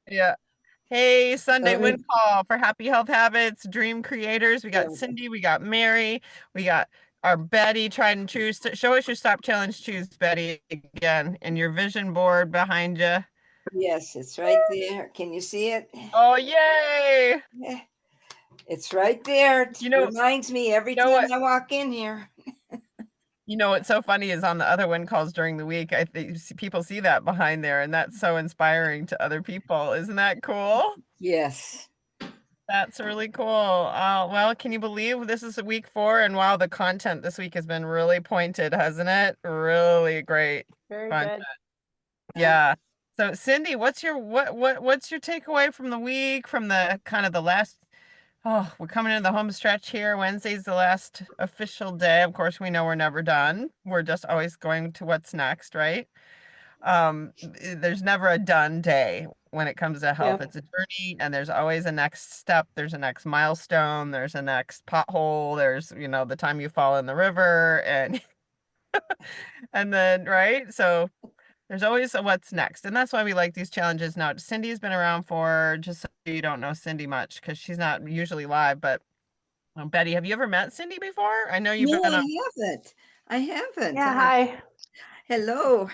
Yeah. Hey, Sunday Um, win call for Happy Health Habits, Dream Creators. We got yeah. Cindy, we got Mary, we got our Betty, tried and choose. Show us your stop challenge, choose Betty again, and your vision board behind you. Yes, it's right there. Can you see it? Oh, yay! Yeah, it's right there. It You know, reminds me every you know time what? I walk in here. You know what's so funny is on the other win calls during the week, I think people see that behind there, and that's so inspiring to other people. Isn't that cool? Yes. That's really cool. Well, can you believe this is week 4? And wow, the content this week has been really pointed, hasn't it? Really great Very content. good. Uh, Yeah. So Cindy, what's your takeaway from the week, from the kind of the last, oh, we're coming into the home stretch here. Wednesday's the last official day. Of course, we know we're never done. We're just always going to what's next, right? There's never a done day when it comes to health. Yep. It's a journey, and there's always a next step. There's a next milestone. There's a next pothole. There's, the time you fall in the river, and and then, right? So there's always a what's next, and that's why we like these challenges. Now, Cindy's been around for, just so you don't know Cindy much because she's not usually live, but Betty, have you ever met Cindy before? I know you've no, been on. I haven't. I haven't. Yeah, hi. Hello.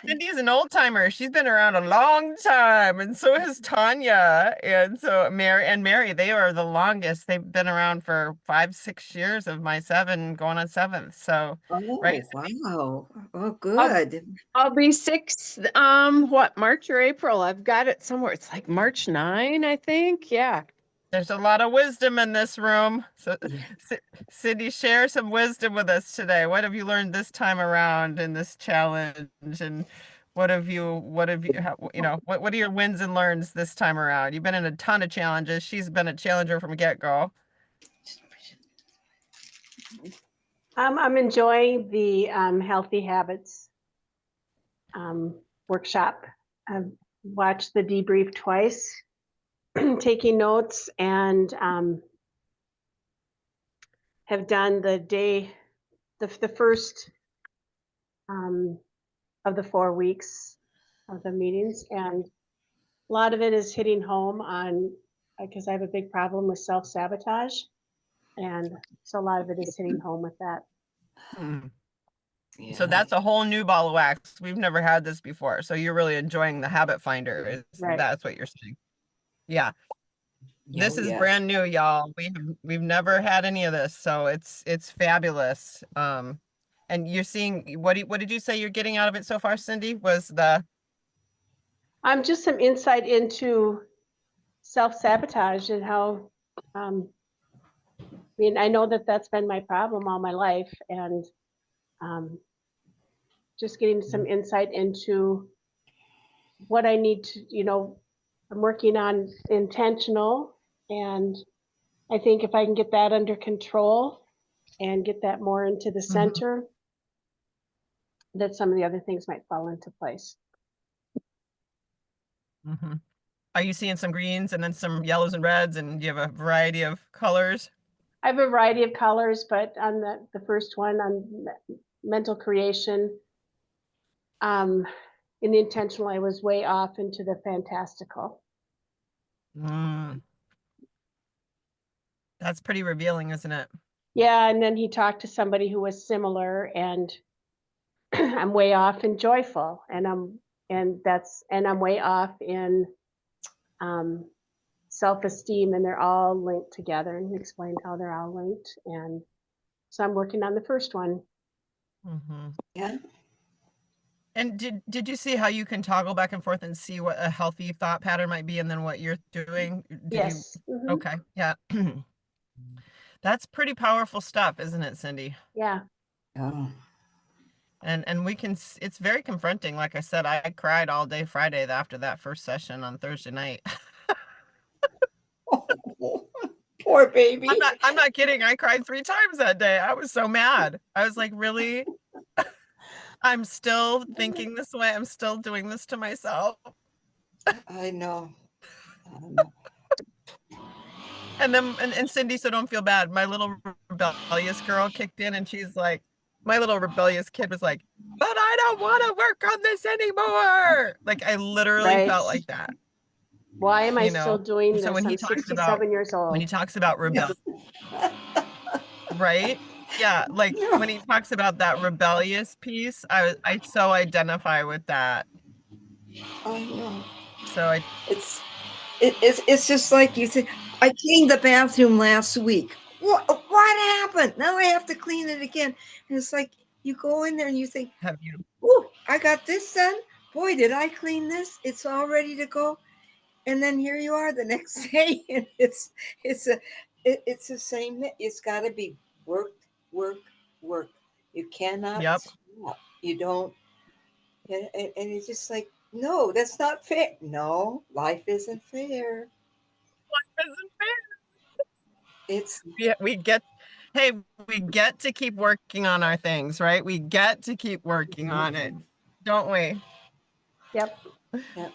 Cindy's an old timer. She's been around a long time, and so has Tanya. And so Mary, they are the longest. They've been around for 5, 6 years of my 7, going on 7th. So, right, Oh, wow. Oh, I'll good. I'll be 6, what, March or April? I've got it somewhere. It's like March 9, I think. Yeah. there's a lot of wisdom in this room. So, Yeah. C- Cindy, share some wisdom with us today. What have you learned this time around in this challenge? And what are your wins and learns this time around? You've been in a ton of challenges. She's been a challenger from get-go. I'm enjoying the healthy habits um, workshop. I've watched the debrief twice, taking notes, and have done the first um, of the 4 weeks of the meetings. And a lot of it is hitting home on, because I have a big problem with self-sabotage. And so a lot of it is hitting home with that. Hmm. So Yeah. that's a whole new ball of wax. We've never had this before. So you're really enjoying the habit finder. Right. That's what you're saying? Yeah. Oh, This is yes. brand new, y'all. We've never had any of this, so it's fabulous. And you're seeing, what did you say you're getting out of it so far, Cindy? Was the Just some insight into self-sabotage and how, I mean, I know that that's been my problem all my life, and um, just getting some insight into what I need to, I'm working on intentional, and I think if I can get that under control and get that more into the Mhm, center, that some of the other things might fall into place. mhm. Are you seeing some greens and then some yellows and reds, and you have a variety of colors? I have a variety of colors, but on the first one, on mental creation, um, in the intentional, I was way off into the fantastical. Mm, that's pretty revealing, isn't it? Yeah, and then he talked to somebody who was similar, and I'm way off in joyful, and I'm way off in um, self-esteem, and they're all linked together. And he explained how they're all linked, and so I'm working on the first one. Hmm. Yeah. And did you see how you can toggle back and forth and see what a healthy thought pattern might be and then what you're doing? Did you? Yes. Hmm. Okay, yeah. That's pretty powerful stuff, isn't it, Cindy? Yeah. Oh. And it's very confronting. Like I said, I cried all day Friday after that first session on Thursday night. Poor baby. I'm not kidding. I cried 3 times that day. I was so mad. I was like, really? I'm still thinking this way. I'm still doing this to myself. I know. I know. And then and Cindy, so don't feel bad. My little rebellious girl kicked in and she's like, my little rebellious kid was like, but I don't want to work on this anymore. Like I literally Right. felt like that. Why am I You still know, doing so this? when he I'm talks about 67 years when old. he talks about rebellion, right? Yeah, like Yeah, when he talks about that rebellious piece, I so identify with that. I know. So I It's it's just like you said. I cleaned the bathroom last week. What happened? Now I have to clean it again. And it's like you go in there and you think, have you "Ooh, I got this done. Boy, did I clean this? It's all ready to go." And then here you are the next day, and it's a it's the same. It's got to be work, work, work. You cannot Yep. stop. You don't, and it's just like, no, that's not fair. No, life isn't fair. Isn't It's fair. We get hey, we get to keep working on our things, right? We get to keep working on it, don't we? Yep. yeah,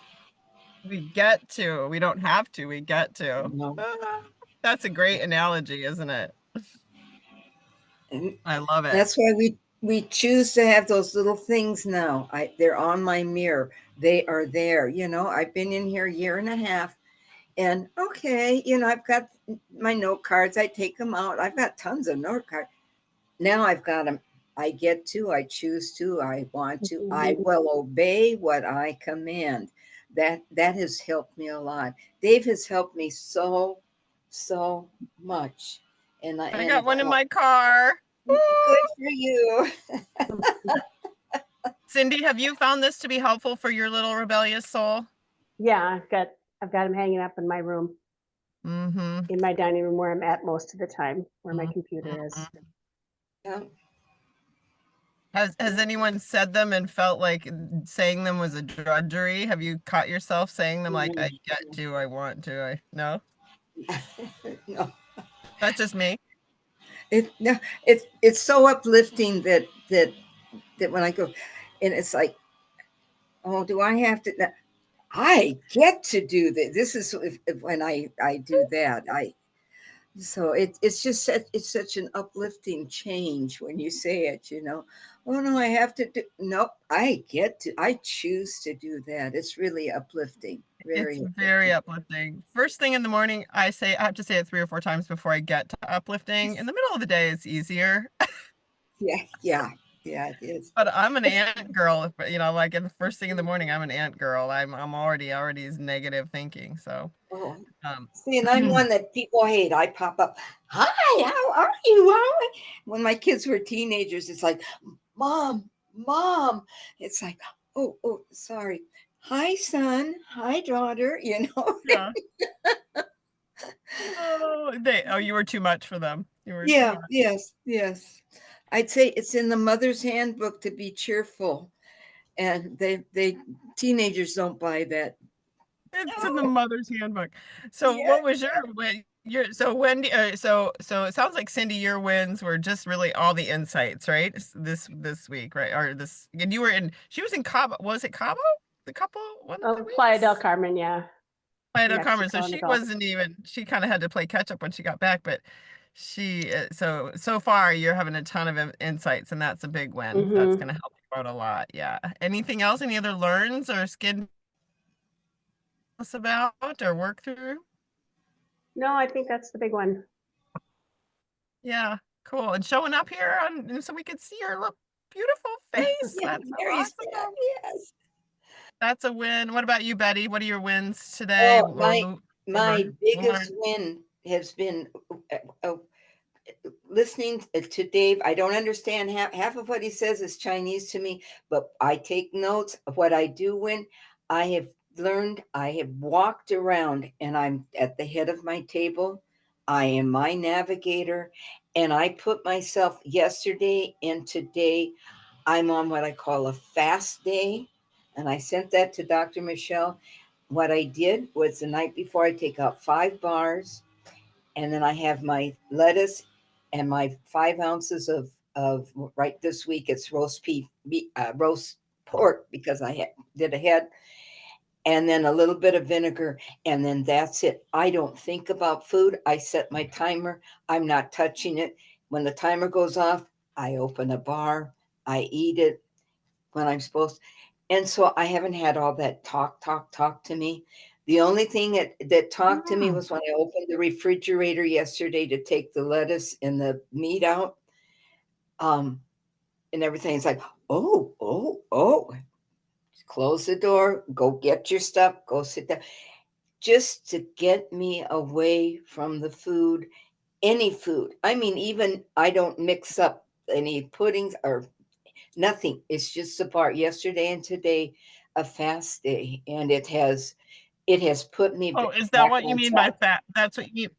We get to. We don't have to. We get to. no. That's a great analogy, isn't it? And I love it. that's why we choose to have those little things now. They're on my mirror. They are there. I've been in here a year and a half. And okay, I've got my note cards. I take them out. I've got tons of note cards. Now I've got them. I get to, I choose to, I want to, I will obey what I command. That has helped me a lot. Dave has helped me so much. And I got one in my car. good for you. Cindy, have you found this to be helpful for your little rebellious soul? Yeah, I've got them hanging up in my room, Mm-hmm. in my dining room where I'm at most of the time, where my computer is. Mhm. Yeah. Has anyone said them and felt like saying them was a drudgery? Have you caught yourself saying them like I get to, I want to, I no? No, That's just me. no, it's so uplifting that when I go, and it's like, oh, do I have to? I get to do this. This is if when I do that. So it's just it's such an uplifting change when you say it. Oh no, I have to do. No, I get to. I choose to do that. It's really uplifting. It's Very very uplifting. uplifting. First thing in the morning, I have to say it 3 or 4 times before I get to uplifting. In the middle of the day, it's easier. Yeah, yeah, yeah. It is. But I'm an ant girl, like in the first thing in the morning, I'm an ant girl. I'm already is negative thinking. So, Oh, um, see, and I'm one that people hate. I pop up. Hi, how are you? When my kids were teenagers, it's like, Mom, Mom. It's like, oh, sorry. Hi, son. Hi, daughter. yeah. Oh, you were too much for them. You were too Yeah, much. yes. I'd say it's in the mother's handbook to be cheerful, and they teenagers don't buy that. It's in the Oh, mother's handbook. So, yeah. what was so Wendy? So it sounds like Cindy, your wins were just really all the insights, right? This week, right? Or this, and you were in. She was in Cabo. Was it Cabo? The couple one of the Oh, Playa del weeks. Carmen, yeah, Playa del Carmen. So Mexico in the she Gulf. wasn't even. She kind of had to play catch up when she got back, but so far you're having a ton of insights, and that's a big win. That's Hmm. going to help you out a lot. Yeah. Anything else? Any other learns or skin us about or work through? No, I think that's the big one. Yeah, cool. And showing up here so we could see your look beautiful face. Yeah, That's very sad. awesome. Yes. That's a win. What about you, Betty? What are your wins today Oh, or my we'll biggest learn? win has been uh, uh, listening to Dave. I don't understand half of what he says is Chinese to me, but I take notes of what I do win. I have learned, I have walked around and I'm at the head of my table. I am my navigator. And I put myself yesterday and today, I'm on what I call a fast day. And I sent that to Dr. Michelle. What I did was the night before, I take out 5 bars, and then I have my lettuce and my 5 ounces of right this week it's roast pork because did a head, and then a little bit of vinegar, and then that's it. I don't think about food. I set my timer. I'm not touching it. When the timer goes off, I open a bar. I eat it when I'm supposed to. And so I haven't had all that talk to me. The only thing that talked to me Mm. was when I opened the refrigerator yesterday to take the lettuce and the meat out. And everything's like, oh, close the door, go get your stuff, go sit down. Just to get me away from the food, any food. I mean, even I don't mix up any puddings or nothing. It's just the part yesterday and today, a fast day, and it has put me Oh, is that back what you on mean by track. fat? That's what you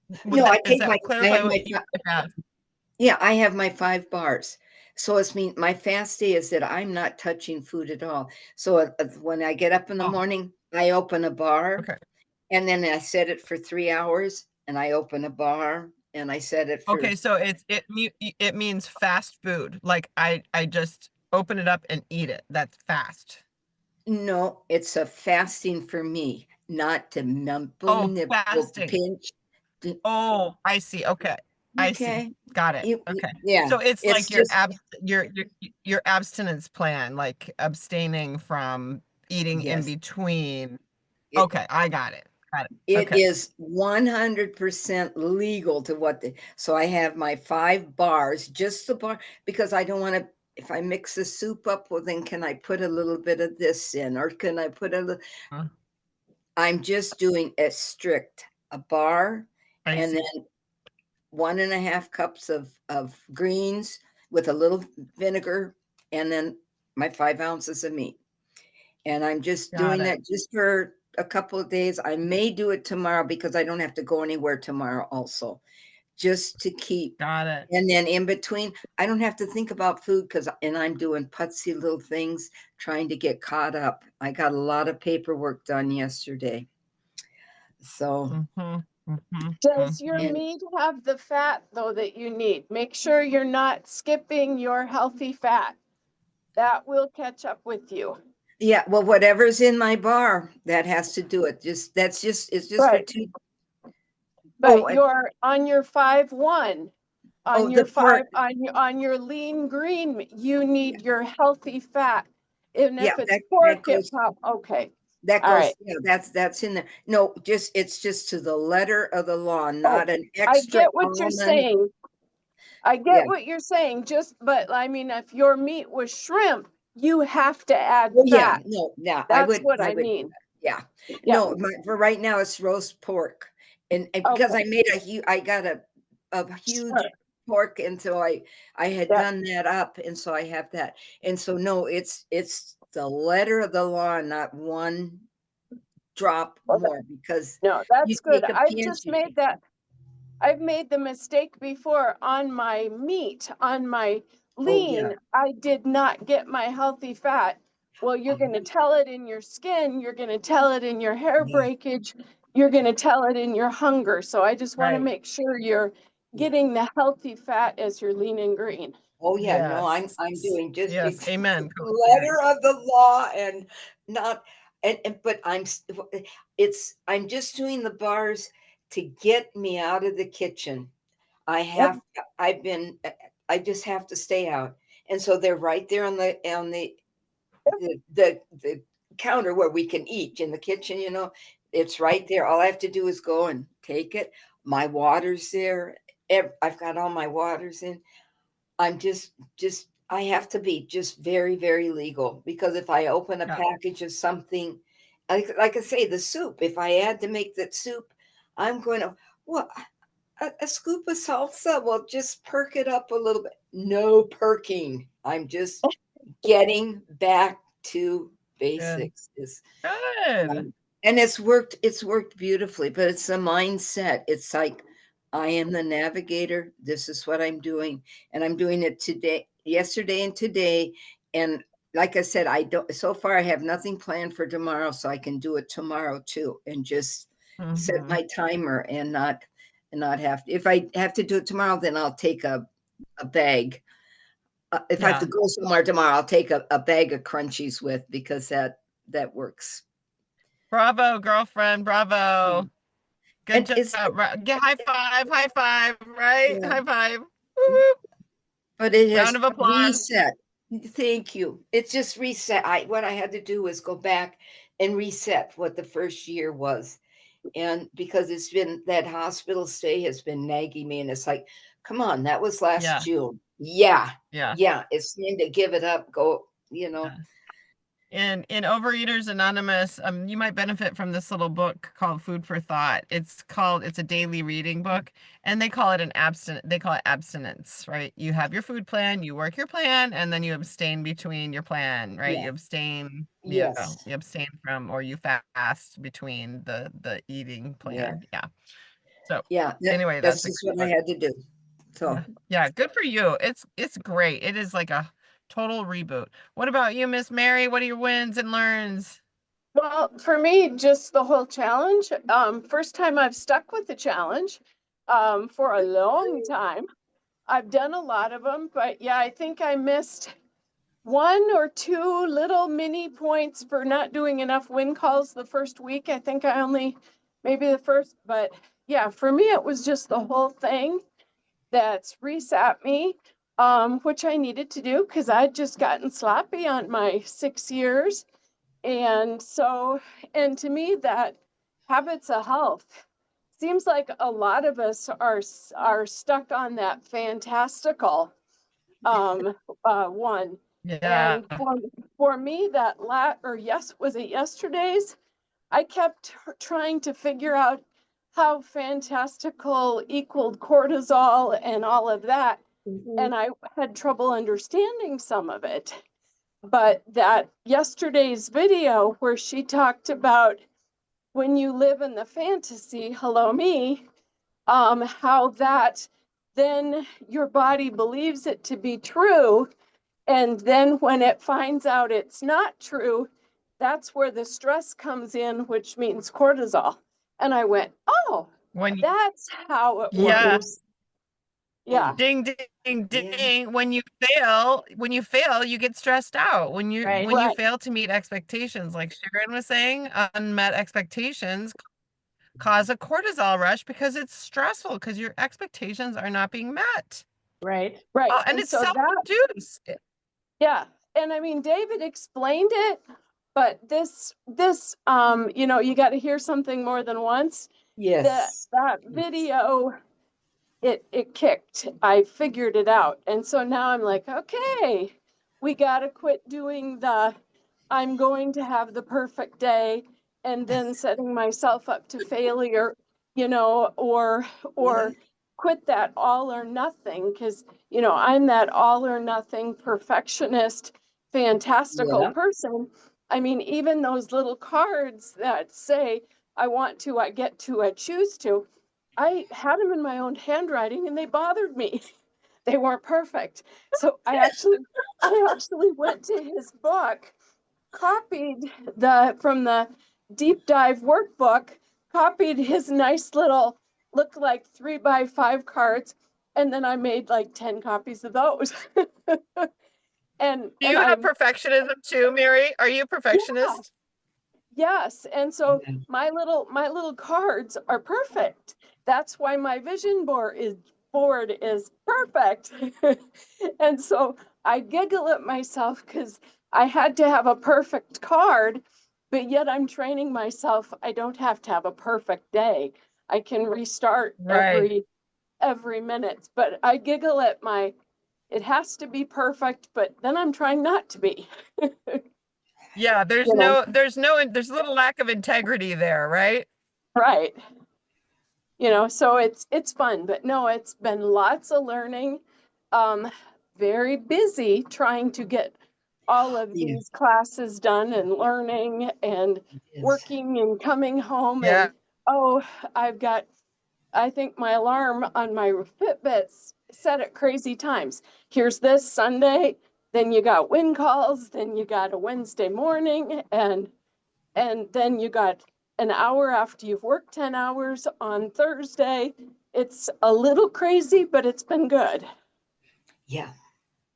would No, that I is take my that I clarify have what my you mean by fast? yeah, I have my 5 bars. So it's mean my fast day is that I'm not touching food at all. So when I get up in the Oh, morning, I open a bar okay. and then I set it for 3 hours and I open a bar and I set it for Okay, so it means fast food. Like I just open it up and eat it. That's fast. no, it's a fasting for me, not to nibble, Oh, nibble, fasting. pinch. Oh, I see. Okay. I see. Okay. Got it. Okay. Yeah, So it's it's like your just your abstinence plan, like abstaining from eating in yes. between. It Okay, I got it. Got it. it Okay. is 100% legal to so I have my 5 bars, just the bar, because I don't want to. If I mix the soup up, well, then can I put a little bit of this in, or can I put a little? Huh, I'm just doing a bar, I and see. then 1.5 cups of greens with a little vinegar, and then my 5 ounces of meat. And I'm just Got doing it. that just for a couple of days. I may do it tomorrow because I don't have to go anywhere tomorrow also, just to keep. Got it. And then in between, I don't have to think about food and I'm doing putsy little things, trying to get caught up. I got a lot of paperwork done yesterday. So, Mm-hmm. Mm-hmm. Does your and meat have the fat though that you need? Make sure you're not skipping your healthy fat. That will catch up with you. yeah, well, whatever's in my bar, that has to do it. It's just for Right. two. Oh, But you're on your 5-1, on the your part, on your lean green, you need your healthy fat. And yeah, if it's that pork, goes. okay. That All goes, right. yeah, that's in there. No, it's just to the letter of the law, Oh, not an I extra get what you're almond. saying. I Yeah. get what you're saying, but I mean, if your meat was shrimp, you have to add Oh, yeah. fat. No, yeah, That's what I I would, mean. yeah. Yeah. No, for right now, it's roast pork. And because Okay. I made I got a huge Sure. pork. And so I had Yeah. done that up. And so I have that. And so, no, it's the letter of the law, not one drop Okay. more because No, you that's good. take a pinch. I've made the mistake before on my meat, on my Oh, yeah. lean. I did not get my healthy fat. Well, you're going to tell it in your skin. You're going to tell it in your hair Yeah. breakage. You're going to tell it in your hunger. So I just want to Right. make sure you're Yeah. getting the healthy fat as your lean and green. Oh, yeah, no, Yes. I'm doing just Yes. the Amen, Coach letter Janice. of the law and not but I'm just doing the bars to get me out of the kitchen. Yep. I've been I just have to stay out. And so they're right there on the counter where we can eat in the kitchen, it's right there. All I have to do is go and take it. My water's there. I've got all my waters in. I'm just I have to be just very, very legal because if I open a Yeah. package of something, like I say, the soup, if I had to make that soup, I'm going to, what, a scoop of salsa? Well, just perk it up a little bit. No perking. I'm just getting back to Good. basics. Good. And it's worked beautifully, but it's a mindset. It's like I am the navigator. This is what I'm doing. And I'm doing it today, yesterday and today. And like I said, I don't so far I have nothing planned for tomorrow, so I can do it tomorrow too and just set Mm-hmm. my timer and not have to. If I have to do it tomorrow, then I'll take a bag. If I have to Yeah. go somewhere tomorrow, I'll take a bag of crunchies with because that works. Bravo, girlfriend. Bravo. Good And job. it's Get high five. High five. Right? yeah. High five. Woo-woo. But it Round has of applause. reset. Thank you. It's just reset. What I had to do was go back and reset what the first year was. And because it's been that hospital stay has been nagging me, and it's like, come on, that was last Yeah. June. Yeah, Yeah. yeah, it's time to give it up. Go, you know. Yeah. In Overeaters Anonymous, you might benefit from this little book called Food for Thought. It's a daily reading book, and they call it abstinence, right? You have your food plan, you work your plan, and then you abstain between your plan, right? Yeah. You abstain, Yes. you abstain from, or you fast between the eating Yeah. plan. Yeah. So Yeah. anyway, That's that's a just great what I book. had to do. So Yeah. Yeah, good for you. It's great. It is like a total reboot. What about you, Miss Mary? What are your wins and learns? Well, for me, just the whole challenge. First time I've stuck with the challenge for a long time. I've done a lot of them, but yeah, I think I missed one or two little mini points for not doing enough wind calls the first week. I think I only, maybe the first, but yeah, for me, it was just the whole thing that's reset me, which I needed to do because I'd just gotten sloppy on my 6 years. And so, and to me, that habits of health seems like a lot of us are stuck on that fantastical one. Yeah. And for me, was it yesterday's? I kept trying to figure out how fantastical equaled cortisol and all of that. And I had trouble understanding some of it. But that yesterday's video where she talked about when you live in the fantasy, hello me, how that then your body believes it to be true. And then when it finds out it's not true, that's where the stress comes in, which means cortisol. And I went, oh, When you, that's how it yeah, works. Yeah, ding ding yeah. ding. When you fail, you get stressed out. right. When you fail to meet expectations, like Sharon was saying, unmet expectations cause a cortisol rush because it's stressful because your expectations are not being met. Right. Right. Oh, and And it's so that, self-induced. yeah. And I mean, David explained it, but you got to hear something more than once. Yes. That video, it kicked. I figured it out. And so now I'm like, okay, we got to quit doing I'm going to have the perfect day and then setting myself up to failure, or Yeah. quit that all or nothing because, I'm that all or nothing perfectionist, fantastical Yeah. person. I mean, even those little cards that say, I want to, I get to, I choose to, I had them in my own handwriting and they bothered me. They weren't perfect. So I actually went to his book, copied from the deep dive workbook, copied his nice little look like 3x5 cards, and then I made like 10 copies of those. and Do and you have I'm perfectionism too, Mary? Are you a yeah, perfectionist? yes. And so Yeah. my little cards are perfect. That's why my vision board is perfect. And so I giggle at myself because I had to have a perfect card, but yet I'm training myself. I don't have to have a perfect day. I can restart Right. every minute. But I giggle at it has to be perfect, but then I'm trying not to be. Yeah, You know, there's a little lack of integrity there, right? right. So it's fun, but no, it's been lots of learning. Um, very busy trying to get all of Yeah. these classes done and learning and Yes. working and coming home. Yeah. And oh, I think my alarm on my Fitbit's set at crazy times. Here's this Sunday, then you got wind calls, then you got a Wednesday morning, and then you got an hour after you've worked 10 hours on Thursday. It's a little crazy, but it's been good. Yeah.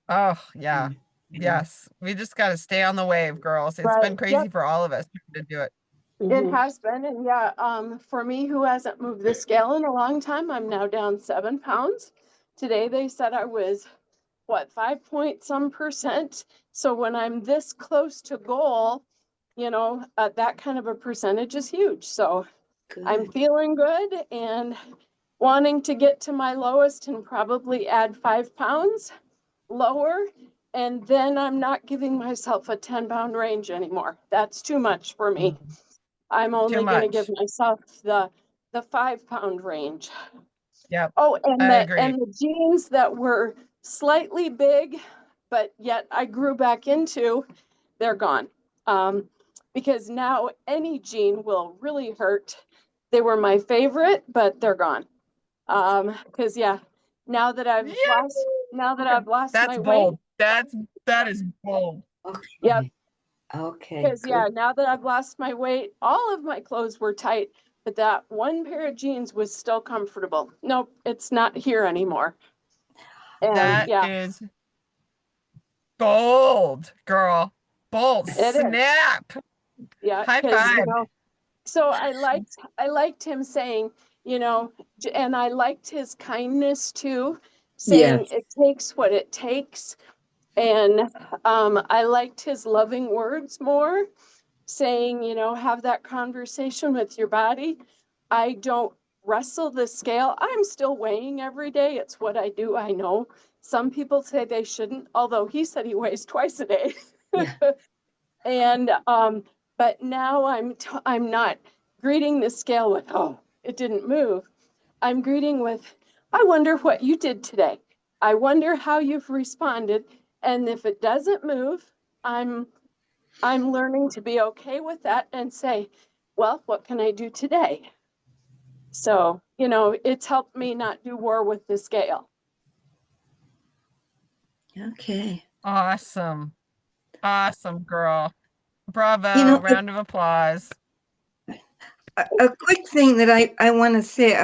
Oh, yeah. Yeah. Yes. We just got to stay on the wave, girls. It's Right. been crazy Yep. for all of us to do it. It has been. And yeah, for me who hasn't moved the scale in a long time, I'm now down 7 pounds. Today they said I was, what, 5 point some percent. So when I'm this close to goal, that kind of a percentage is huge. So I'm Good. feeling good and wanting to get to my lowest and probably add 5 pounds lower. And then I'm not giving myself a 10-pound range anymore. That's too much for me. I'm only going to give much. myself the 5-pound range. Yep. Oh, and I agree. the jeans that were slightly big, but yet I grew back into, they're gone. Because now any jean will really hurt. They were my favorite, but they're gone. Because now that I've lost That's my weight, bold. That is bold. yeah, Okay. Okay. because Good. now that I've lost my weight, all of my clothes were tight, but that one pair of jeans was still comfortable. Nope, it's not here anymore. And That is bold, girl. Bold. it is. Snap. Yeah, High because five. so I liked him saying, and I liked his kindness too, saying Yes. it takes what it takes. And I liked his loving words more, saying, have that conversation with your body. I don't wrestle the scale. I'm still weighing every day. It's what I do. I know some people say they shouldn't, although he said he weighs twice a day. Yeah. And but now I'm not greeting the scale with, oh, it didn't move. I'm greeting with, I wonder what you did today. I wonder how you've responded. And if it doesn't move, I'm learning to be okay with that and say, well, what can I do today? So, it's helped me not do war with the scale. Okay. Awesome. Awesome, girl. Bravo. You know, Round of applause. a quick thing that I want to say,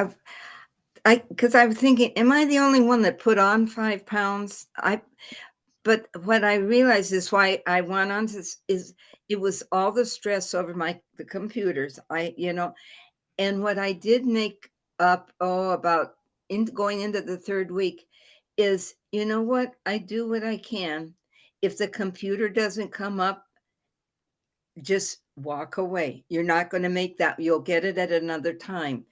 because I was thinking, am I the only one that put on 5 pounds? But what I realized is why I went on this is it was all the stress over the computers. And what I did make up, about going into the third week is, you know what? I do what I can. If the computer doesn't come up, just walk away. You're not going to make that. You'll get it at another time.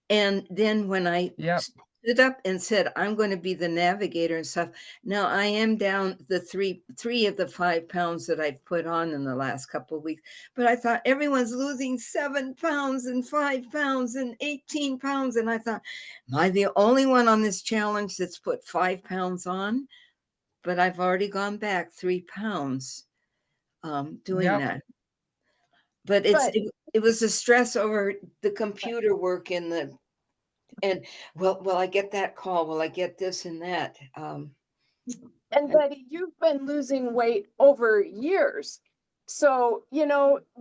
And then when I Yep. stood up and said, I'm going to be the navigator and stuff, now I am down the three of the 5 pounds that I've put on in the last couple of weeks. But I thought everyone's losing 7 pounds and 5 pounds and 18 pounds. And I thought, am I the only one on this challenge that's put 5 pounds on? But I've already gone back 3 pounds doing Yep. that. But it was the stress over the computer work and will I get that call? Will I get this and that? And Betty, you've been losing weight over years. So,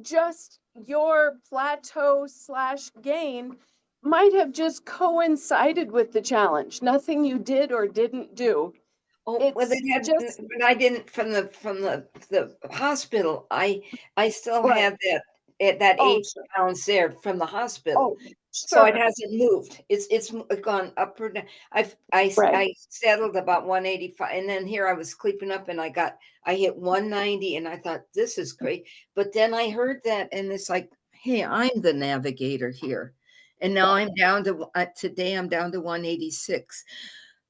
just your plateau / gain might have just coincided with the challenge. Nothing you did or didn't do. Oh, well, Just but I didn't from the hospital. I still right. had that Oh, 8 sure. pounds there from the hospital. Oh, So it sure. hasn't moved. It's gone up or down. Right. I settled about 185, and then here I was creeping up, and I hit 190, and I thought this is great. But then I heard that, and it's like, hey, I'm the navigator here, and now I'm down to today. I'm down to 186,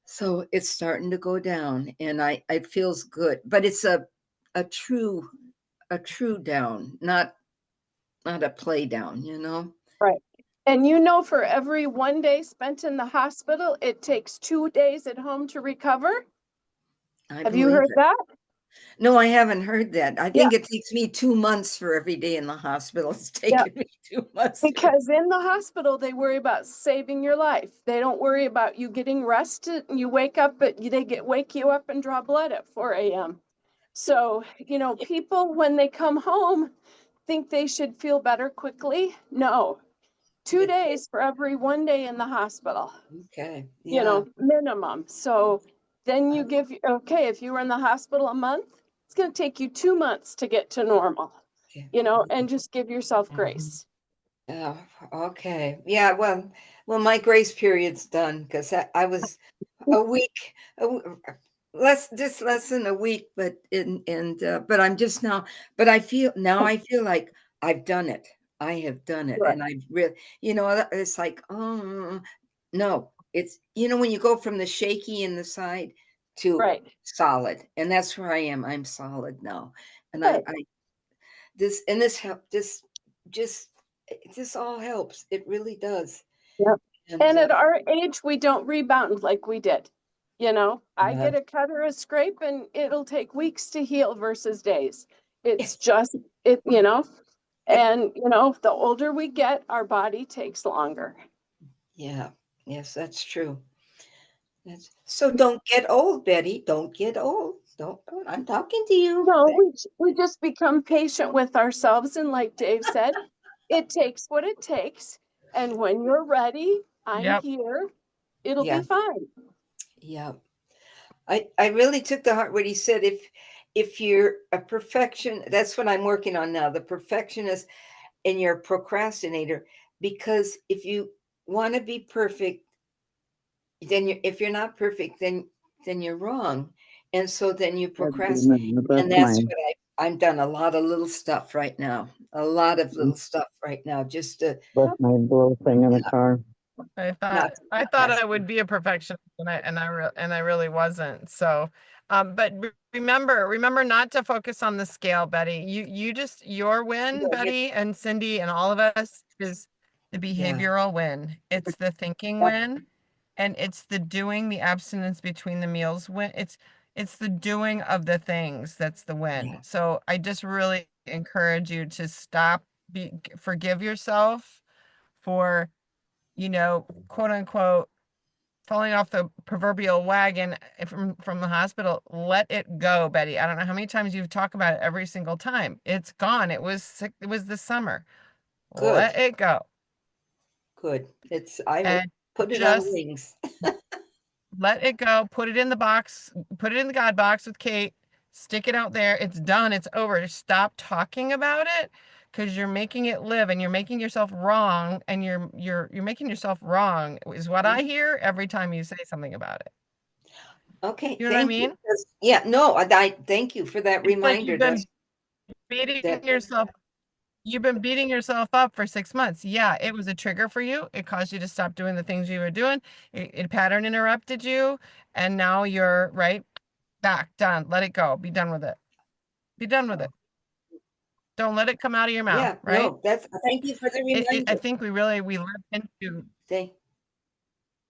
so it's starting to go down, and it feels good. But it's a true down, not a play down, Right. And for every 1 day spent in the hospital, it takes 2 days at home to recover. I Have you believe heard it. that? No, I haven't heard that. I Yeah. think it takes me 2 months for every day in the hospital. It's taken me 2 months. Because in the hospital, they worry about saving your life. They don't worry about you getting rested and you wake up, but wake you up and draw blood at 4 a.m. So, people, when they come home, think they should feel better quickly. No, 2 days for every 1 day in the hospital, Okay. Yeah. minimum. So then you if you were in the hospital a month, it's going to take you 2 months to get to normal, Okay. and just give yourself grace. Oh, okay. Yeah. Well, my grace period's done because I was a week. less than a week, but but I'm just now, but I feel like I've done it. I have done it, Right. and I've really, it's like, oh no, it's when you go from the shaky in the side to Right. solid, and that's where I am. I'm solid now, and Good. I this help just this all helps. It really does, Yep. and And at our age, we don't rebound like we did. I yeah, get a cut or a scrape and it'll take weeks to heal versus days. It's just it, and the older we get, our body takes longer. yeah, yes, that's true. So don't get old, Betty. Don't get old. I'm talking to you. No, we just become patient with ourselves. And like Dave said, it takes what it takes. And when you're ready, I'm Yep. here. It'll Yeah, be fine. yeah. I really took to heart what he said. If you're a perfection, that's what I'm working on now, the perfectionist and you're a procrastinator. Because if you want to be perfect, if you're not perfect, then you're wrong. And so then you procrastinate. That's And that's mine. what I'm done a lot of little stuff right now. A lot of little stuff right now, just to That's my little thing in the car. I not thought to I thought I would procrastinate. be a perfectionist, and I really wasn't. So, but remember not to focus on the scale, Betty. You just your win, Yeah, Betty and Cindy and all of us is the yeah, behavioral win. It's the thinking win, and it's the doing, the abstinence between the meals win. It's the doing of the things that's the win. yeah. So I just really encourage you to forgive yourself for quote unquote, falling off the proverbial wagon from the hospital. Let it go, Betty. I don't know how many times you've talked about it every single time. It's gone. It was sick. It was this summer. Let Good, it go. good. I will And put it on just wings. let it go. Put it in the box. Put it in the God box with Kate. Stick it out there. It's done. It's over. Stop talking about it because you're making it live and you're making yourself wrong. And you're making yourself wrong is what I hear every time you say something about it. Okay, You know what I thank you. mean? Yeah, no, I thank you for that It's like reminder. That's beating that. yourself you've been beating yourself up for 6 months. Yeah, it was a trigger for you. It caused you to stop doing the things you were doing. It pattern interrupted you, and now you're right back, done. Let it go. Be done with it. Be done with it. Don't let it come out of your mouth, Yeah, right? no, that's thank you for the I reminder. think we live into Thank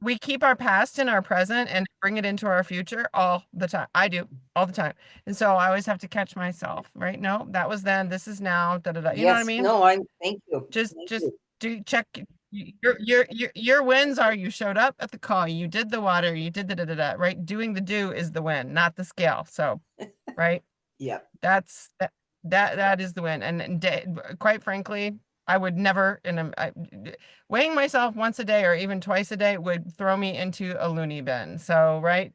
we keep our past in our present and bring it into our future all the time. I do all the time. And so I always have to catch myself, right? No, that was then, this is now, da da da. You know what I yes, mean? no, I'm thank you. Thank Just you. do check your wins are you showed up at the call, you did the water, you did the da da da, right? Doing the do is the win, not the scale. So, right? Yeah, That's that is the win. And quite frankly, I would never weighing myself once a day or even twice a day would throw me into a loony bin. So, right?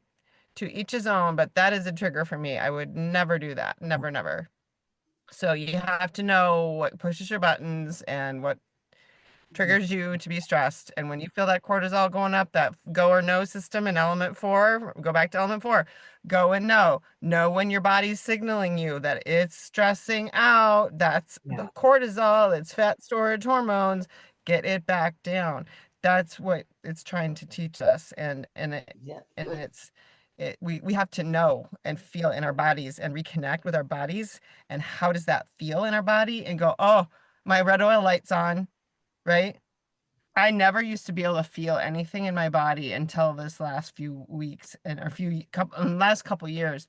To each his own, but that is a trigger for me. I would never do that. Never, never. So you have to know what pushes your buttons and what triggers you to be stressed. And when you feel that cortisol going up, that go or no system in element 4, go back to element 4, go and no. Know when your body's signaling you that it's stressing out. That's the yeah, cortisol, it's fat storage hormones. Get it back down. That's what it's trying to teach us. yeah. And we have to know and feel in our bodies and reconnect with our bodies. And how does that feel in our body? And go, oh, my red oil light's on, right? I never used to be able to feel anything in my body until this last few weeks and last couple years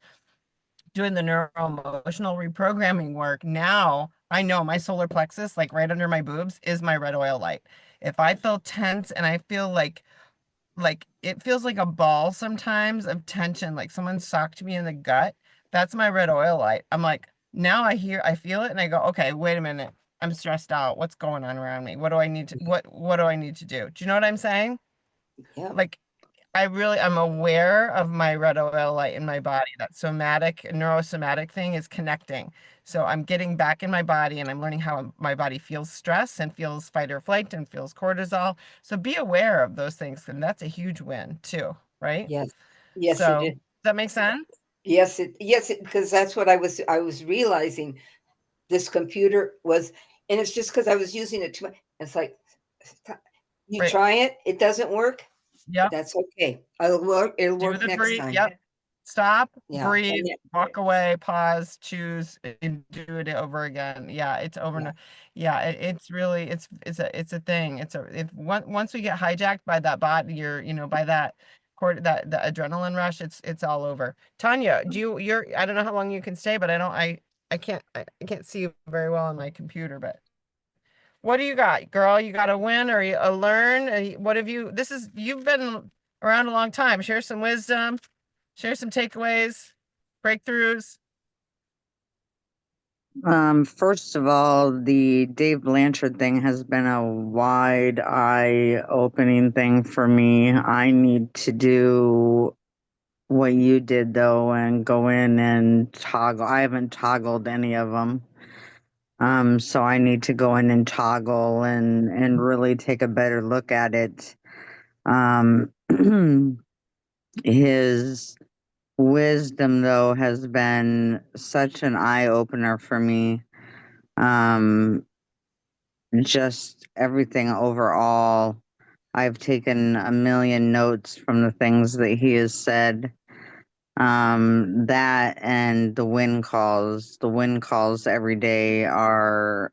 doing the neuro emotional reprogramming work. Now I know my solar plexus, like right under my boobs, is my red oil light. If I feel tense and I feel like it feels like a ball sometimes of tension, like someone socked me in the gut, that's my red oil light. I'm like, now I feel it and I go, okay, wait a minute. I'm stressed out. What's going on around me? What do I need to do? Do you know what I'm saying? Yeah. Like I'm aware of my red oil light in my body. That somatic neurosomatic thing is connecting. So I'm getting back in my body and I'm learning how my body feels stress and feels fight or flight and feels cortisol. So be aware of those things. And that's a huge win too, right? Yes. Yes, it So is. that make sense? Yes, because that's what I was realizing. This computer was, and it's just because I was using it too much. It's like, you Right. try it, it doesn't work. Yep. That's okay. It'll Do work the next breathe. time. Yep. Stop, Yeah. breathe, And walk away, pause, choose, and do it over again. Yeah, it's over. Yeah. Yeah, it's really it's a thing. It's a if once we get hijacked by that bot, by that that the adrenaline rush, it's all over. Tanya, I don't know how long you can stay, but I can't see you very well on my computer, but what do you got, girl? You got a win or a learn? What have you? You've been around a long time. Share some wisdom. Share some takeaways, breakthroughs. First of all, the Dave Blanchard thing has been a wide eye opening thing for me. I need to do what you did though and go in and toggle. I haven't toggled any of them. So I need to go in and toggle and really take a better look at it. Um, his wisdom though has been such an eye opener for me. Um, just everything overall. I've taken a million notes from the things that he has said. That and the win calls. The win calls every day are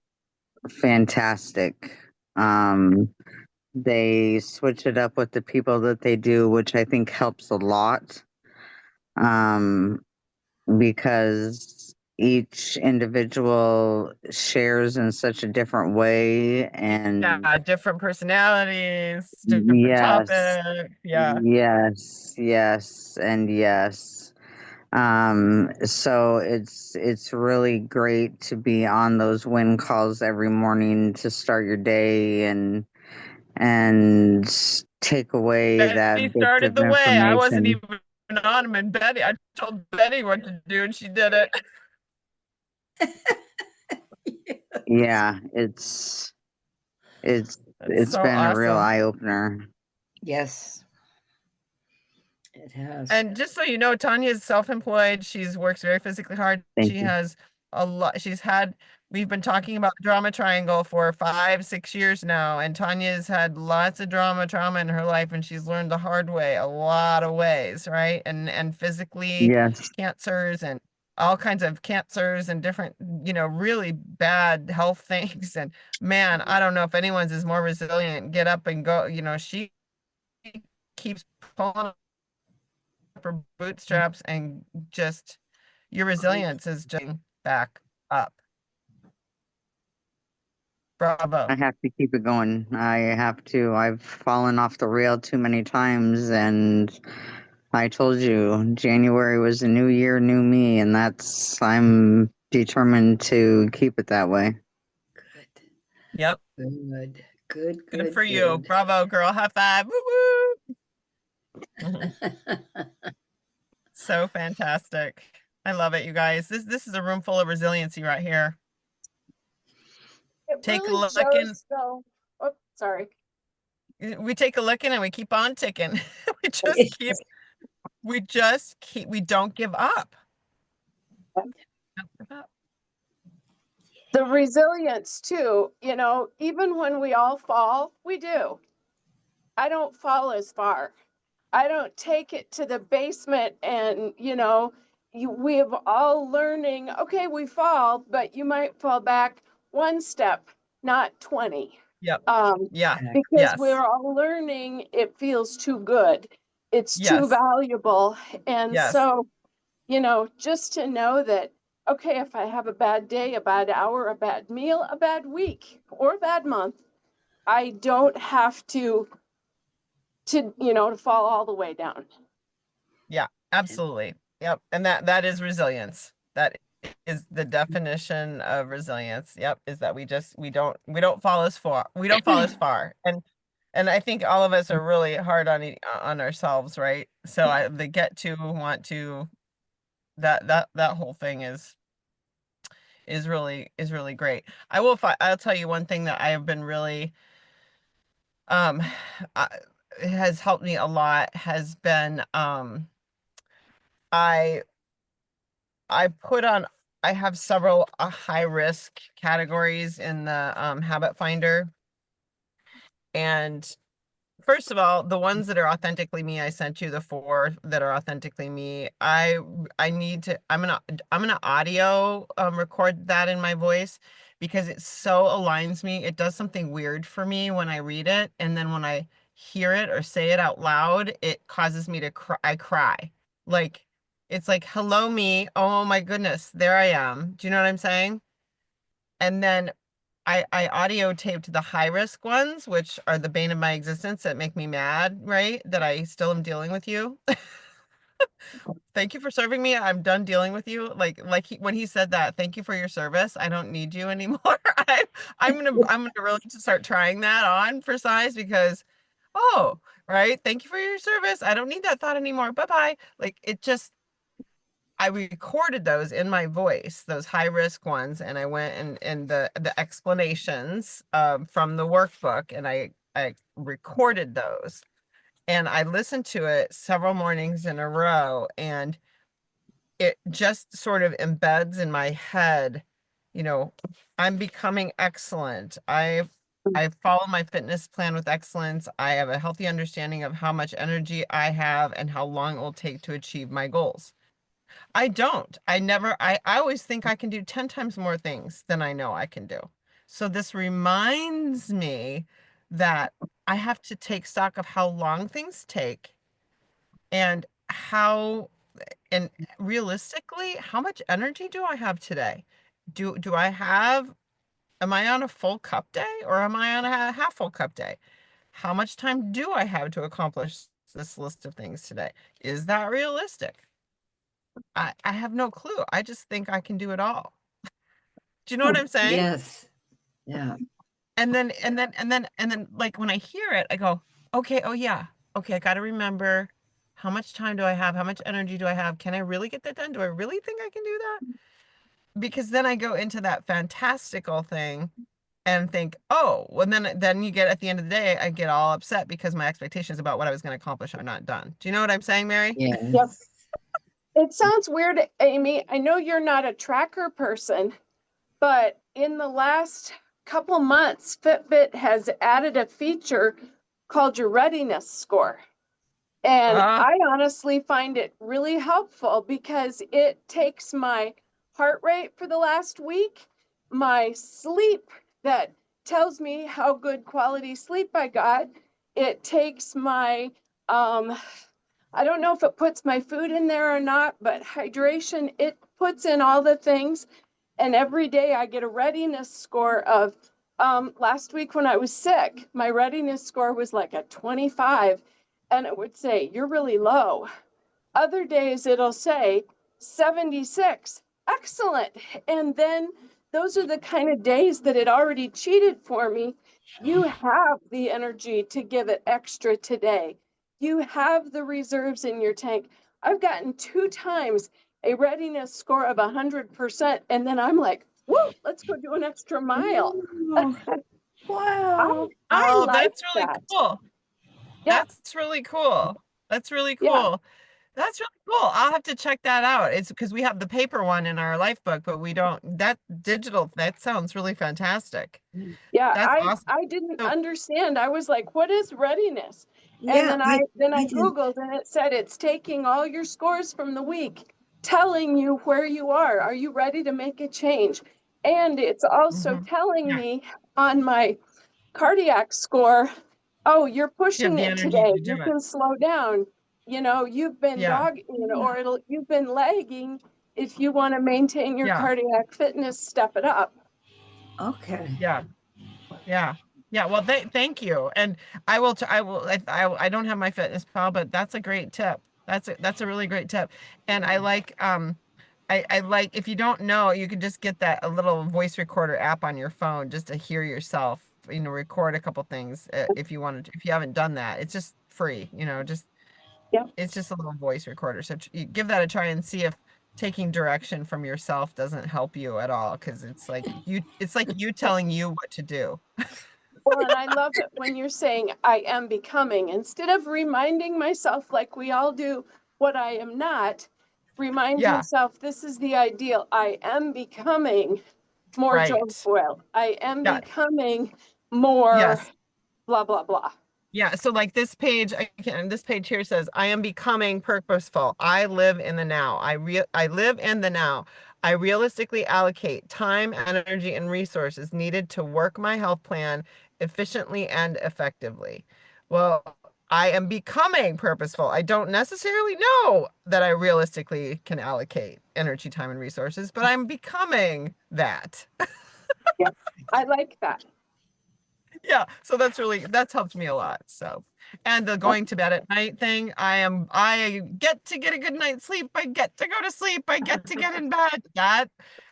fantastic. They switch it up with the people that they do, which I think helps a lot. Um, because each individual shares in such a different way and Yeah, different personalities, different yes, topic. Yeah. yes, and yes. So it's really great to be on those win calls every morning to start your day and take away Betty that bit started of the way. I wasn't information. even on him, and I told Betty what to do, and she did it. Yeah, That's it's so been a real awesome. eye opener. yes, it has. And just so you know, Tanya's self-employed. She's works very physically hard. Thank She you. has a lot. We've been talking about drama triangle for 5, 6 years now, and Tanya's had lots of trauma in her life, and she's learned the hard way, a lot of ways, right? And physically Yes, cancers and all kinds of cancers and different, really bad health things. And man, I don't know if anyone's is more resilient. Get up and go. She keeps pulling her bootstraps and just your resilience is just back up. I Bravo. have to keep it going. I have to. I've fallen off the rail too many times, and I told you January was a new year, new me, and I'm determined to keep it that way. Good, Yep. good, For you. good. Bravo, girl. High five. Woo woo. So fantastic. I love it, you guys. This is a room full of resiliency right here. It Take a really look in. shows though. Oh, sorry. We take a look in and we keep on ticking. we don't give up. Don't give up. The resilience too, even when we all fall, we do. I don't fall as far. I don't take it to the basement and, we've all learning, okay, we fall, but you might fall back one step, not 20. Yep. Yeah. Because Yes. we're all learning, it feels too good. It's too Yes. valuable. And Yes. so, just to know that, okay, if I have a bad day, a bad hour, a bad meal, a bad week, or a bad month, I don't have to fall all the way down. Yeah, absolutely. Yep. And that is resilience. That is the definition of resilience. Yep. Is that we don't fall as far. We don't fall as far. And I think all of us are really hard on ourselves, right? So the get to want to that whole thing is really great. I'll tell you one thing that I have been really um has helped me a lot has been I put on, I have several high risk categories in the habit finder. And first of all, the ones that are authentically me, I sent you the 4 that are authentically me. I need to, I'm gonna audio record that in my voice because it so aligns me. It does something weird for me when I read it, and then when I hear it or say it out loud, it causes me to cry. I cry. Like it's like, hello me. Oh my goodness, there I am. Do you know what I'm saying? And then I audio taped the high risk ones, which are the bane of my existence that make me mad, right? That I still am dealing with you. Thank you for serving me. I'm done dealing with you. When he said that, thank you for your service. I don't need you anymore. I'm gonna really start trying that on for size because, oh, right. Thank you for your service. I don't need that thought anymore. Bye bye. Like it just, I recorded those in my voice, those high risk ones, and I went and the explanations from the workbook, and I recorded those, and I listened to it several mornings in a row, and it just sort of embeds in my head, you know, I'm becoming excellent. I follow my fitness plan with excellence. I have a healthy understanding of how much energy I have and how long it will take to achieve my goals. I don't. I always think I can do 10 times more things than I know I can do. So this reminds me that I have to take stock of how long things take and and realistically, how much energy do I have today? Am I on a full cup day or am I on a half full cup day? How much time do I have to accomplish this list of things today? Is that realistic? I have no clue. I just think I can do it all. Do you know what I'm saying? Yes. Yeah. And then like when I hear it, I go, okay, oh yeah. Okay, I got to remember how much time do I have? How much energy do I have? Can I really get that done? Do I really think I can do that? Because then I go into that fantastical thing and think, oh, well then you get at the end of the day, I get all upset because my expectations about what I was going to accomplish are not done. Do you know what I'm saying, Mary? Yes. Yep. It sounds weird, Amy. I know you're not a tracker person, but in the last couple months, Fitbit has added a feature called your readiness score. And Ah, I honestly find it really helpful because it takes my heart rate for the last week, my sleep that tells me how good quality sleep I got. It takes my, I don't know if it puts my food in there or not, but hydration, it puts in all the things. And every day I get a readiness score of, last week when I was sick, my readiness score was like a 25, and it would say, you're really low. Other days it'll say 76, excellent. And then those are the kind of days that it already cheated for me. You have the energy to give it extra today. You have the reserves in your tank. I've gotten 2 times a readiness score of 100%. And then I'm like, whoa, let's go do an extra mile. Wow. I oh, like that's really that. cool. Yeah, That's really cool. That's really yeah. cool. That's really cool. I'll have to check that out. It's because we have the paper one in our life book, but we don't, that digital, that sounds really fantastic. Yeah, That's awesome. I didn't So, understand. I was like, what is readiness? And Yeah. then I didn't. Googled and it said it's taking all your scores from the week, telling you where you are. Are you ready to make a change? And it's also mhm. telling Yeah, me on my cardiac score, oh, you're you have pushing the it energy today. to You do it. can slow down. You know, you've been Yeah, or you've been lagging. If you want to maintain your yeah, cardiac fitness, step it up. Okay. yeah, yeah. Yeah, well, thank you. And I don't have my fitness pal, but that's a great tip. That's a really great tip. And I like, I like, if you don't know, you can just get a little voice recorder app on your phone just to hear yourself, record a couple things if you wanted to, if you haven't done that. It's just free, Yep. it's just a little voice recorder. So you give that a try and see if taking direction from yourself doesn't help you at all. Cause it's like you telling you what to do. Well, and I love it when you're saying I am becoming, instead of reminding myself like we all do what I am not, remind Yeah. yourself, this is the ideal. I am becoming more Right. joyful. I am Yeah. becoming more Yes. blah, blah, blah. Yeah, so like this page, this page here says, I am becoming purposeful. I live in the now. I live in the now. I realistically allocate time, energy, and resources needed to work my health plan efficiently and effectively. Well, I am becoming purposeful. I don't necessarily know that I realistically can allocate energy, time, and resources, but I'm becoming that. I like that. Yeah, so that's helped me a lot. So, and the going to bed at night thing, I get to get a good night's sleep. I get to go to sleep. I get to get in bed. That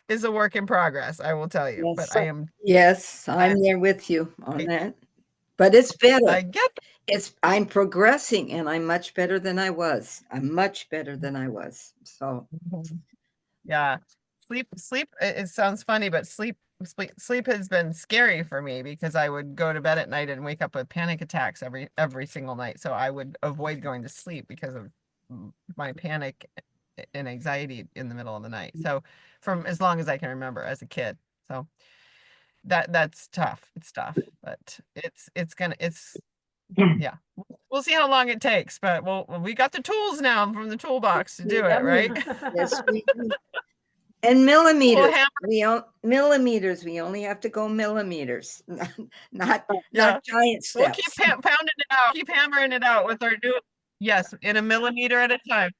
is a work in progress, I will tell you. But Yes. Yes, I'm there with you on that. But it's I better. get I'm progressing and I'm much better than I was. I'm much better than I was. So yeah. Sleep, it sounds funny, but sleep has been scary for me because I would go to bed at night and wake up with panic attacks every single night. So I would avoid going to sleep because of my panic and anxiety in the middle of the night. So from as long as I can remember as a kid. So that's tough. It's tough, but yeah. We'll see how long it takes, but we got the tools now from the toolbox to do it, Yep. right? yes, we do. And millimeters. We'll Millimeters. We only have to go millimeters, not Yeah. giant We'll steps. keep pounding it out, keep hammering it out with our new, yes, in a millimeter at a time.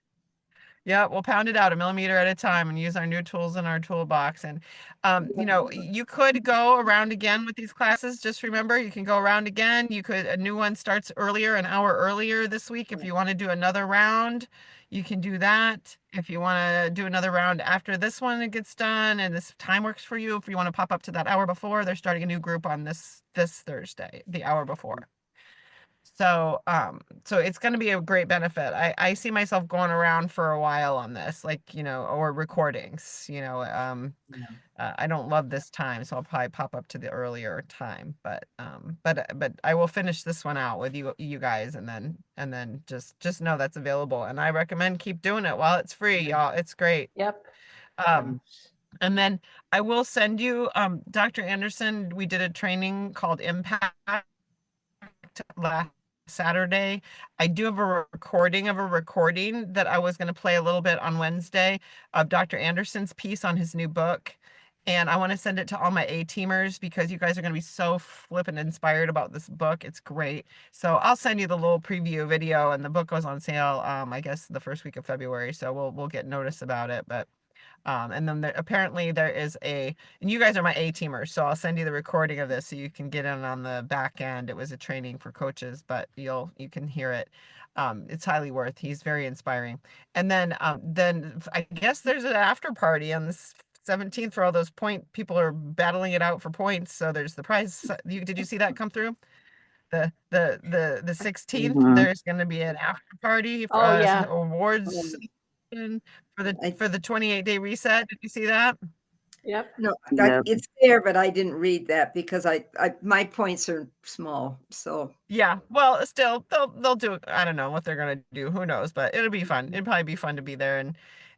Yeah, we'll pound it out a millimeter at a time and use our new tools in our toolbox. And, you could go around again with these classes. Just remember, you can go around again. A new one starts earlier, an hour earlier this week. If you want to do another round, you can do that. If you want to do another round after this one, it gets done and this time works for you. If you want to pop up to that hour before, they're starting a new group on this Thursday, the hour before. So it's going to be a great benefit. I see myself going around for a while on this, like, or recordings, I don't love this time, so I'll probably pop up to the earlier time, but I will finish this one out with you guys and then just know that's available. And I recommend keep doing it while it's free, y'all. It's great. Yep. And then I will send you, Dr. Anderson, we did a training called Impact last Saturday. I do have a recording of a recording that I was going to play a little bit on Wednesday of Dr. Anderson's piece on his new book. And I want to send it to all my A-teamers because you guys are going to be so flippin' inspired about this book. It's great. So I'll send you the little preview video, and the book goes on sale, I guess the first week of February. So we'll get notice about it. But and then apparently there is and you guys are my A-teamers, so I'll send you the recording of this so you can get in on the back end. It was a training for coaches, but you can hear it. It's highly worth. He's very inspiring. And then I guess there's an after party on the 17th for all those people are battling it out for points. So there's the prize. Did you see that come through? The 16th, Mhm. there's going to be an after party for Oh, yeah. awards for the 28-day reset. Did you see that? Yep. No, Yep. it's there, but I didn't read that because my points are small. So Yeah. Well, still, they'll do. I don't know what they're gonna do. Who knows? But it'll be fun. It'll probably be fun to be there,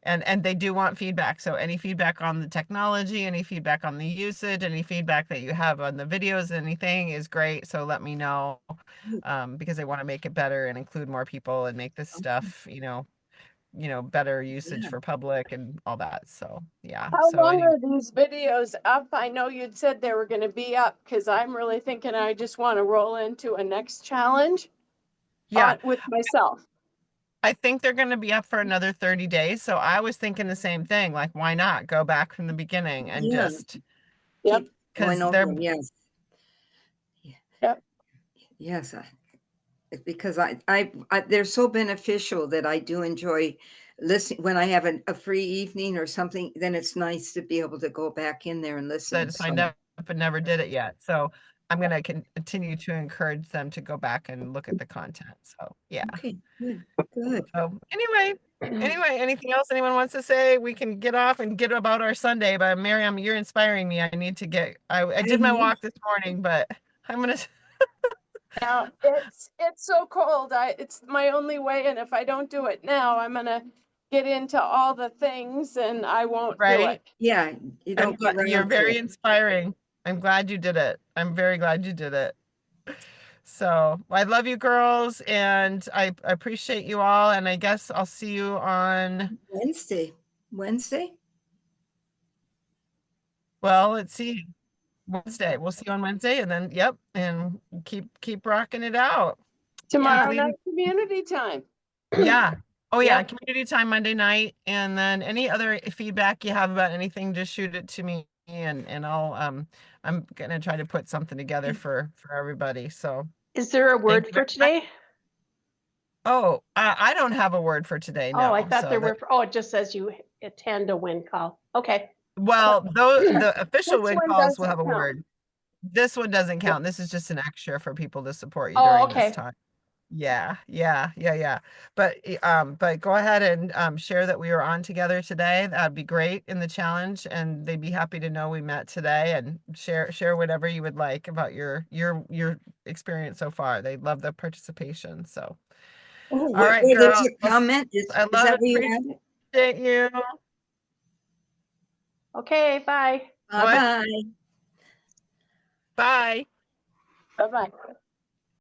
and they do want feedback. So any feedback on the technology, any feedback on the usage, any feedback that you have on the videos, anything is great. So let me know, because they want to make it better and include more people and make this stuff, better usage Yeah. for public and all that. So yeah. How So long are these videos up? I know you'd said they were going to be up because I'm really thinking I just want to roll into a next challenge yeah, with myself. I think they're going to be up for another 30 days. So I was thinking the same thing. Like, why not go back from the beginning and Yeah. just Yep. keep because going over they're them. Yes. Yep. Yes. Because they're so beneficial that I do enjoy listening when I have a free evening or something. Then it's nice to be able to go back in there and listen. that signed up but never did it yet. So I'm going to continue to encourage them to go back and look at the content. So yeah. Okay, good. So anyway, anything else anyone wants to say? We can get off and get about our Sunday. But Miriam, you're inspiring me. I need to get. I did my walk this morning, but I'm gonna. Now it's so cold. It's my only way, and if I don't do it now, I'm gonna get into all the things and I won't do Right? it. Yeah, you don't get You're around to very it. inspiring. I'm glad you did it. I'm very glad you did it. So I love you girls and I appreciate you all. And I guess I'll see you on, Wednesday? well, let's see, Wednesday. We'll see you on Wednesday and then, yep, and keep rocking it out. Tomorrow leave- night, community time. Yeah. Oh yeah, Yep. community time Monday night. And then any other feedback you have about anything, just shoot it to me and I'll I'm gonna try to put something together for everybody. So Is there a word you for very today? oh, I don't have a word for today. Oh, I No. thought So there that, were, oh, it just says you attend a win call. Okay. well, though the official This win one calls will doesn't have a count. word. This one doesn't Yeah. count. This is just an extra for people to support you Oh, during this okay. time. Yeah. But go ahead and share that we were on together today. That'd be great in the challenge, and they'd be happy to know we met today. And share whatever you would like about your experience so far. They love the participation. So, Oh, all right, wait, there's girls. a comment. I Is love that and where you have it? appreciate you. Okay, bye. What? Bye-bye. Bye. Bye-bye.